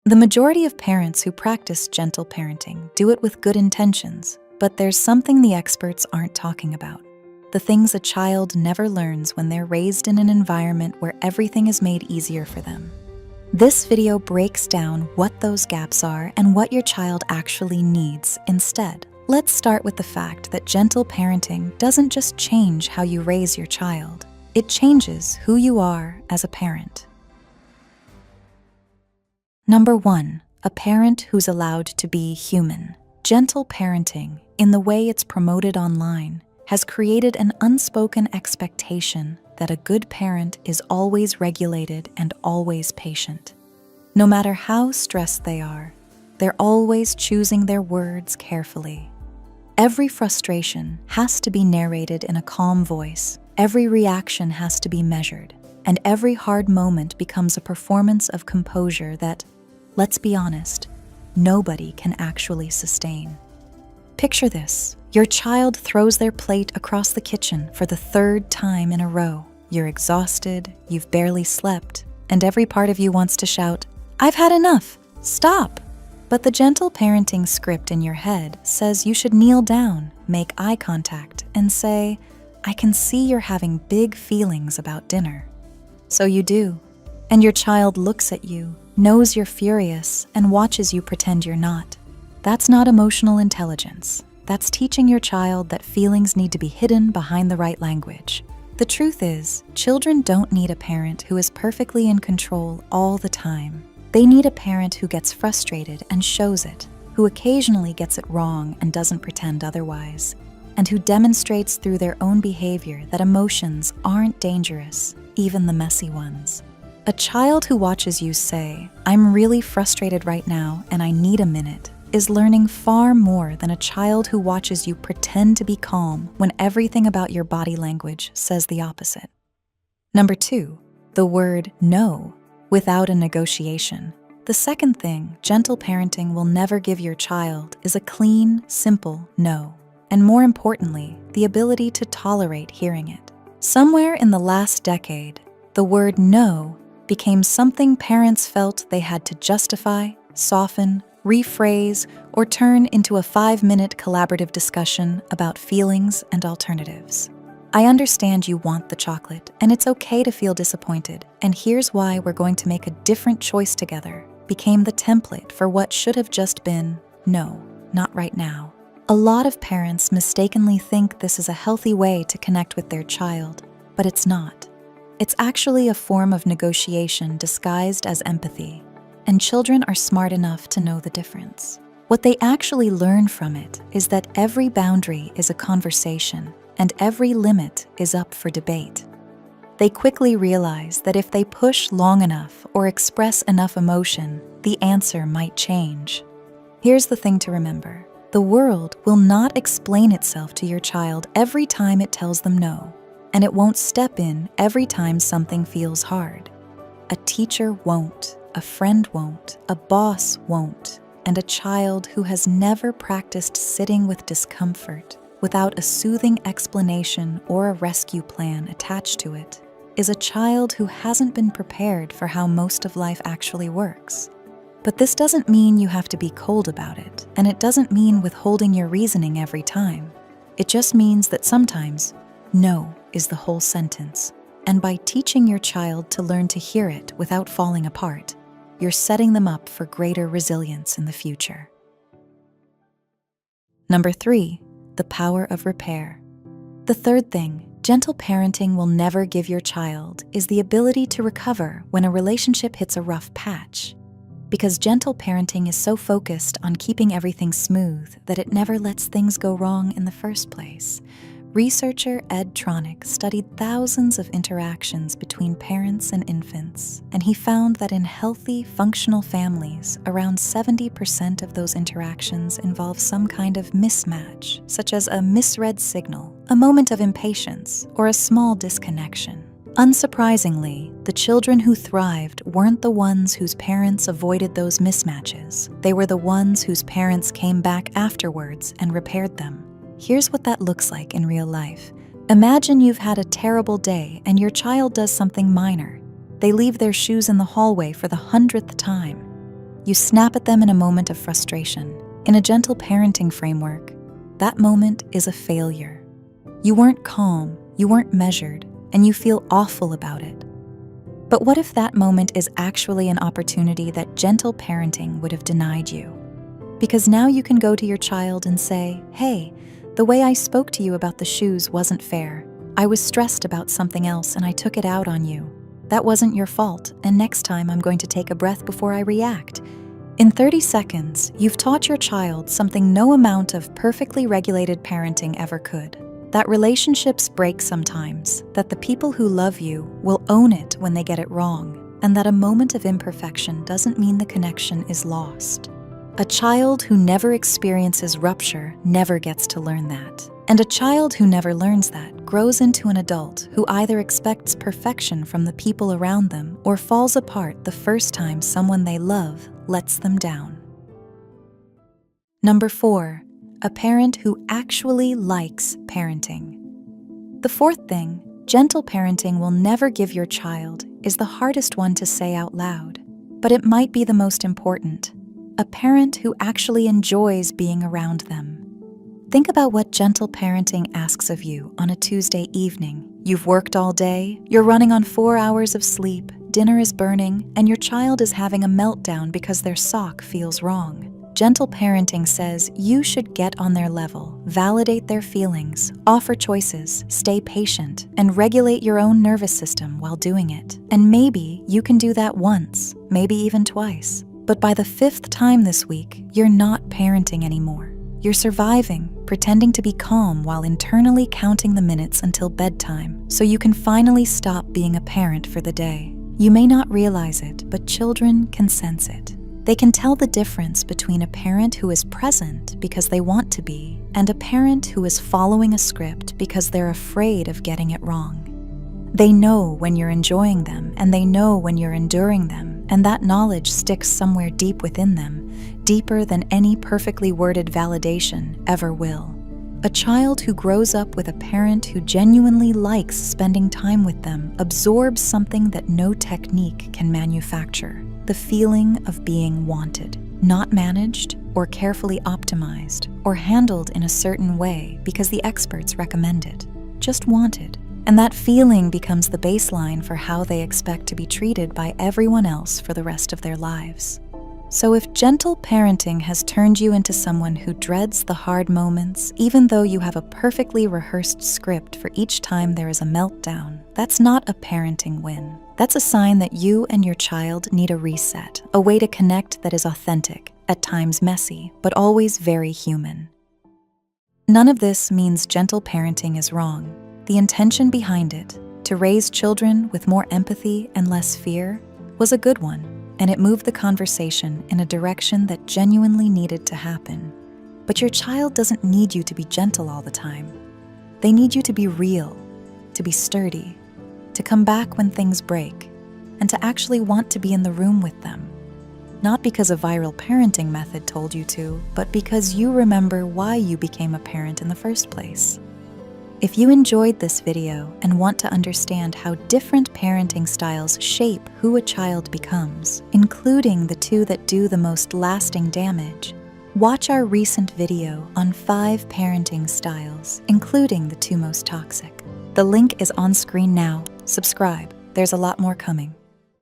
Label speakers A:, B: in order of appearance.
A: The majority of parents who practice gentle parenting do it with good intentions, but there's something the experts aren't talking about. The things a child never learns when they're raised in an environment where everything is made easier for them. This video breaks down what those gaps are and what your child actually needs instead. Let's start with the fact that gentle parenting doesn't just change how you raise your child, it changes who you are as a parent. Number 1, a parent who's allowed to be human. Gentle parenting, in the way it's promoted online, has created an unspoken expectation that a good parent is always regulated and always patient. No matter how stressed they are, they're always choosing their words carefully. Every frustration has to be narrated in a calm voice, every reaction has to be measured, and every hard moment becomes a performance of composure that, let's be honest, nobody can actually sustain. Picture this. Your child throws their plate across the kitchen for the 3rd time in a row. You're exhausted, you've barely slept, and every part of you wants to shout, "I've had enough! Stop!" But the gentle parenting script in your head says you should kneel down, make eye contact, and say, "I can see you're having big feelings about dinner." So you do, and your child looks at you, knows you're furious, and watches you pretend you're not. That's not emotional intelligence. That's teaching your child that feelings need to be hidden behind the right language. The truth is, children don't need a parent who is perfectly in control all the time. They need a parent who gets frustrated and shows it, who occasionally gets it wrong and doesn't pretend otherwise, and who demonstrates through their own behavior that emotions aren't dangerous, even the messy ones. A child who watches you say, "I'm really frustrated right now and I need a minute," is learning far more than a child who watches you pretend to be calm when everything about your body language says the opposite. Number 2, the word no, without a negotiation. The second thing gentle parenting will never give your child is a clean, simple no, and more importantly, the ability to tolerate hearing it. Somewhere in the last decade, the word no became something parents felt they had to justify, soften, rephrase, or turn into a 5-minute collaborative discussion about feelings and alternatives. I understand you want the chocolate, and it's okay to feel disappointed, and here's why we're going to make a different choice together became the template for what should have just been, no, not right now. A lot of parents mistakenly think this is a healthy way to connect with their child, but it's not. It's actually a form of negotiation disguised as empathy, and children are smart enough to know the difference. What they actually learn from it is that every boundary is a conversation, and every limit is up for debate. They quickly realize that if they push long enough or express enough emotion, the answer might change. Here's the thing to remember. The world will not explain itself to your child every time it tells them no, and it won't step in every time something feels hard. A teacher won't, a friend won't, a boss won't, and a child who has never practiced sitting with discomfort without a soothing explanation or a rescue plan attached to it is a child who hasn't been prepared for how most of life actually works. But this doesn't mean you have to be cold about it, and it doesn't mean withholding your reasoning every time. It just means that sometimes, no is the whole sentence. And by teaching your child to learn to hear it without falling apart, you're setting them up for greater resilience in the future. Number 3, the power of repair. The third thing gentle parenting will never give your child is the ability to recover when a relationship hits a rough patch. Because gentle parenting is so focused on keeping everything smooth that it never lets things go wrong in the first place. Researcher Ed Tronick studied thousands of interactions between parents and infants, and he found that in healthy, functional families, around 70% of those interactions involve some kind of mismatch, such as a misread signal, a moment of impatience, or a small disconnection. Unsurprisingly, the children who thrived weren't the ones whose parents avoided those mismatches. They were the ones whose parents came back afterwards and repaired them. Here's what that looks like in real life. Imagine you've had a terrible day and your child does something minor. They leave their shoes in the hallway for the 100th time. You snap at them in a moment of frustration. In a gentle parenting framework, that moment is a failure. You weren't calm, you weren't measured, and you feel awful about it. But what if that moment is actually an opportunity that gentle parenting would have denied you? Because now you can go to your child and say, "Hey, the way I spoke to you about the shoes wasn't fair. I was stressed about something else and I took it out on you. That wasn't your fault, and next time I'm going to take a breath before I react." In 30 seconds, you've taught your child something no amount of perfectly regulated parenting ever could. That relationships break sometimes, that the people who love you will own it when they get it wrong, and that a moment of imperfection doesn't mean the connection is lost. A child who never experiences rupture never gets to learn that. And a child who never learns that grows into an adult who either expects perfection from the people around them or falls apart the first time someone they love lets them down. Number 4, a parent who actually likes parenting. The fourth thing, gentle parenting will never give your child, is the hardest one to say out loud, but it might be the most important. A parent who actually enjoys being around them. Think about what gentle parenting asks of you on a Tuesday evening. You've worked all day, you're running on 4 hours of sleep, dinner is burning, and your child is having a meltdown because their sock feels wrong. Gentle parenting says you should get on their level, validate their feelings, offer choices, stay patient, and regulate your own nervous system while doing it. And maybe you can do that once, maybe even twice. But by the 5th time this week, you're not parenting anymore. You're surviving, pretending to be calm while internally counting the minutes until bedtime, so you can finally stop being a parent for the day. You may not realize it, but children can sense it. They can tell the difference between a parent who is present because they want to be, and a parent who is following a script because they're afraid of getting it wrong. They know when you're enjoying them, and they know when you're enduring them, and that knowledge sticks somewhere deep within them, deeper than any perfectly worded validation ever will. A child who grows up with a parent who genuinely likes spending time with them absorbs something that no technique can manufacture: the feeling of being wanted, not managed or carefully optimized or handled in a certain way because the experts recommend it, just wanted. And that feeling becomes the baseline for how they expect to be treated by everyone else for the rest of their lives. So if gentle parenting has turned you into someone who dreads the hard moments, even though you have a perfectly rehearsed script for each time there is a meltdown, that's not a parenting win. That's a sign that you and your child need a reset, a way to connect that is authentic, at times messy, but always very human. None of this means gentle parenting is wrong. The intention behind it, to raise children with more empathy and less fear, was a good one, and it moved the conversation in a direction that genuinely needed to happen. But your child doesn't need you to be gentle all the time. They need you to be real, to be sturdy, to come back when things break, and to actually want to be in the room with them. Not because a viral parenting method told you to, but because you remember why you became a parent in the first place. If you enjoyed this video and want to understand how different parenting styles shape who a child becomes, including the 2 that do the most lasting damage, watch our recent video on 5 parenting styles, including the 2 most toxic. The link is on screen now. Subscribe. There's a lot more coming.